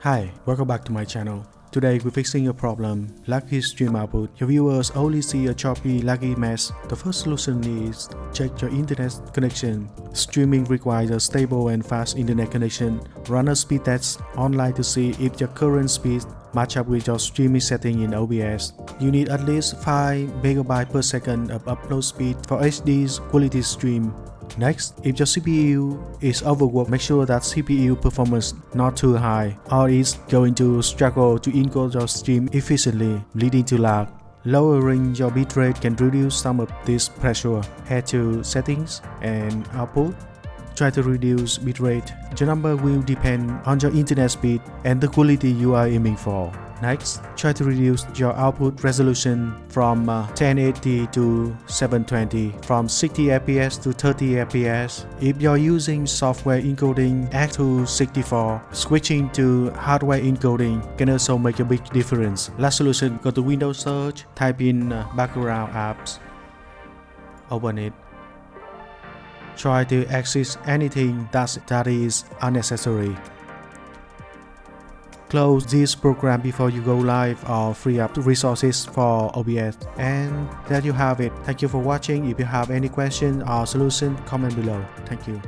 Hi, welcome back to my channel. Today we're fixing a problem, laggy stream output. Your viewers only see a choppy, laggy mess. The first solution is check your internet connection. Streaming requires a stable and fast internet connection. Run a speed test online to see if your current speed match up with your streaming setting in OBS. You need at least 5 MB per second of upload speed for HD quality stream. Next, if your CPU is overworked, make sure that CPU performance not too high or it's going to struggle to encode your stream efficiently, leading to lag. Lowering your bitrate can reduce some of this pressure. Head to Settings and Output. Try to reduce bitrate. Your number will depend on your internet speed and the quality you are aiming for. Next, try to reduce your output resolution from 1080 to 720, from 60 fps to 30 fps. If you're using software encoding, add to 64. Switching to hardware encoding can also make a big difference. Last solution, go to Windows Search, type in background apps, open it. Try to access anything that is unnecessary. Close this program before you go live or free up resources for OBS. And there you have it. Thank you for watching. If you have any question or solution, comment below. Thank you.